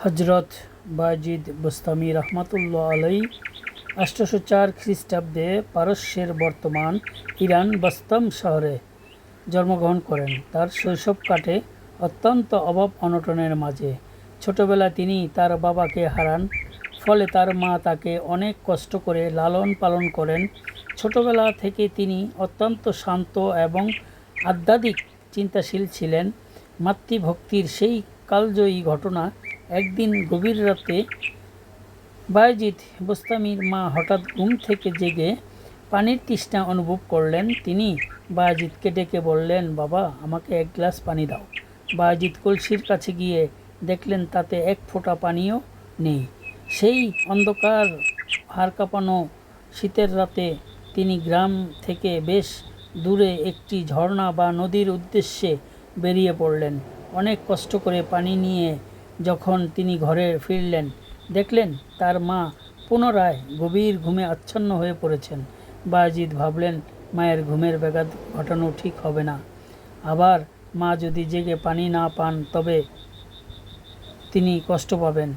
হজরত বায়জিদ বুস্তামি রহমাতুল্লাহ আলাই 804 খ্রিস্টাব্দে পারস্যের বর্তমান ইরান বস্তাম শহরে জন্মগ্রহণ করেন। তার শৈশব কাটে অত্যন্ত অভাব অনটনের মাঝে। ছোটবেলায় তিনি তার বাবাকে হারান, ফলে তার মা তাকে অনেক কষ্ট করে লালন পালন করেন। ছোটবেলা থেকে তিনি অত্যন্ত শান্ত এবং আধ্যাত্মিক চিন্তাশীল ছিলেন। মাতৃভক্তির সেই কালজয়ী ঘটনা, একদিন গভীর রাতে বায়েজিদ বোস্তামির মা হঠাৎ ঘুম থেকে জেগে পানির তৃষ্ণা অনুভব করলেন। তিনি বায়েজিদকে ডেকে বললেন, বাবা, আমাকে এক গ্লাস পানি দাও। বায়েজিদ কলসির কাছে গিয়ে দেখলেন তাতে এক ফোঁটা পানিও নেই। সেই অন্ধকার হাড় কাঁপানো শীতের রাতে তিনি গ্রাম থেকে বেশ দূরে একটি ঝর্ণা বা নদীর উদ্দেশ্যে বেরিয়ে পড়লেন। অনেক কষ্ট করে পানি নিয়ে যখন তিনি ঘরে ফিরলেন, দেখলেন তার মা পুনরায় গভীর ঘুমে আচ্ছন্ন হয়ে পড়েছেন। বায়েজিদ ভাবলেন, মায়ের ঘুমের ব্যাঘাত ঘটানো ঠিক হবে না। আবার মা যদি জেগে পানি না পান তবে তিনি কষ্ট পাবেন।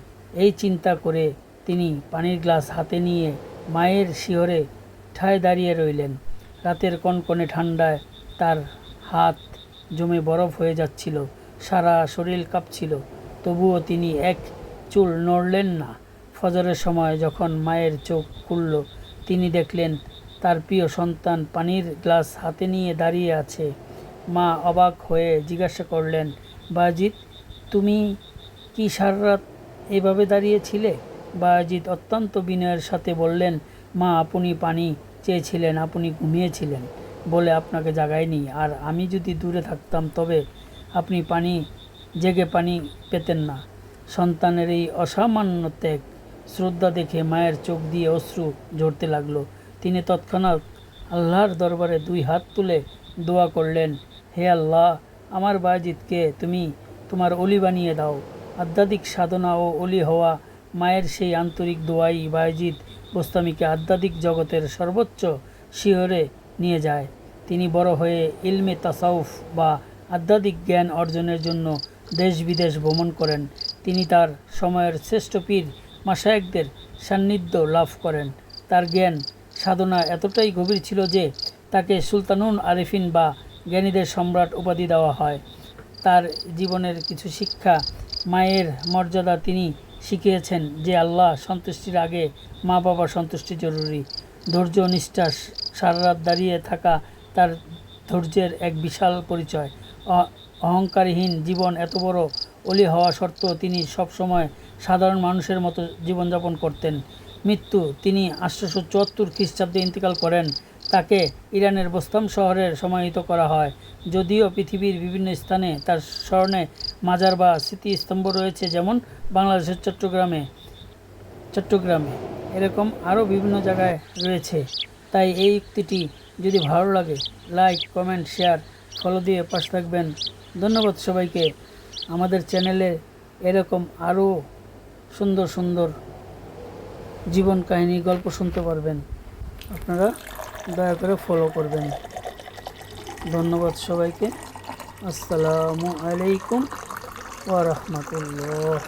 এই চিন্তা করে তিনি পানির গ্লাস হাতে নিয়ে মায়ের শিয়রে ঠায় দাঁড়িয়ে রইলেন। রাতের কনকনে ঠান্ডায় তার হাত জমে বরফ হয়ে যাচ্ছিল, সারা শরীর কাঁপছিল, তবুও তিনি এক চুল নড়লেন না। ফজরের সময় যখন মায়ের চোখ খুলল, তিনি দেখলেন তার প্রিয় সন্তান পানির গ্লাস হাতে নিয়ে দাঁড়িয়ে আছে। মা অবাক হয়ে জিজ্ঞাসা করলেন, বায়েজিদ, তুমি কি সারা রাত এভাবে দাঁড়িয়েছিলে? বায়েজিদ অত্যন্ত বিনয়ের সাথে বললেন, মা, আপনি পানি চেয়েছিলেন, আপনি ঘুমিয়েছিলেন বলে আপনাকে জাগাইনি। আর আমি যদি দূরে থাকতাম তবে আপনি জেগে পানি পেতেন না। সন্তানের এই অসামান্য ত্যাগ শ্রদ্ধা দেখে মায়ের চোখ দিয়ে অশ্রু ঝরতে লাগলো। তিনি তৎক্ষণাৎ আল্লাহর দরবারে 2 হাত তুলে দোয়া করলেন, হে আল্লাহ, আমার বায়েজিদকে তুমি তোমার অলি বানিয়ে দাও। আধ্যাত্মিক সাধনা ও অলি হওয়া মায়ের সেই আন্তরিক দোয়াই বায়েজিদ বোস্তামিকে আধ্যাত্মিক জগতের সর্বোচ্চ শিহরে নিয়ে যায়। তিনি বড় হয়ে ইলমে তাসাউফ বা আধ্যাত্মিক জ্ঞান অর্জনের জন্য দেশ বিদেশ ভ্রমণ করেন। তিনি তার সময়ের শ্রেষ্ঠ পীর মাশায়েখদের সান্নিধ্য লাভ করেন। তার জ্ঞান সাধনা এতটাই গভীর ছিল যে তাকে সুলতানুল আরিফিন বা জ্ঞানীদের সম্রাট উপাধি দেওয়া হয়। তার জীবনের কিছু শিক্ষা, মায়ের মর্যাদা। তিনি শিখিয়েছেন যে আল্লাহ সন্তুষ্টির আগে মা বাবার সন্তুষ্টি জরুরি। ধৈর্য, নিষ্ঠা, সারা রাত দাঁড়িয়ে থাকা তার ধৈর্যের এক বিশাল পরিচয়। অহংকারহীন জীবন, এত বড় অলি হওয়া সত্ত্বেও তিনি সবসময় সাধারণ মানুষের মতো জীবনযাপন করতেন। মৃত্যু, তিনি 874 খ্রিস্টাব্দে ইন্তেকাল করেন। তাকে ইরানের বোস্তাম শহরে সমাহিত করা হয়। যদিও পৃথিবীর বিভিন্ন স্থানে তার স্মরণে মাজার বা স্মৃতিস্তম্ভ রয়েছে, যেমন বাংলাদেশের চট্টগ্রামে এরকম আরও বিভিন্ন জায়গায় রয়েছে। তাই এই উক্তিটি যদি ভালো লাগে, লাইক, কমেন্ট, শেয়ার, ফলো দিয়ে পাশে থাকবেন। ধন্যবাদ সবাইকে। আমাদের চ্যানেলে এরকম আরও সুন্দর সুন্দর জীবন কাহিনী, গল্প শুনতে পারবেন। আপনারা দয়া করে ফলো করবেন। ধন্যবাদ সবাইকে। আসসালামু আলাইকুম ওয়া রাহমাতুল্লাহ।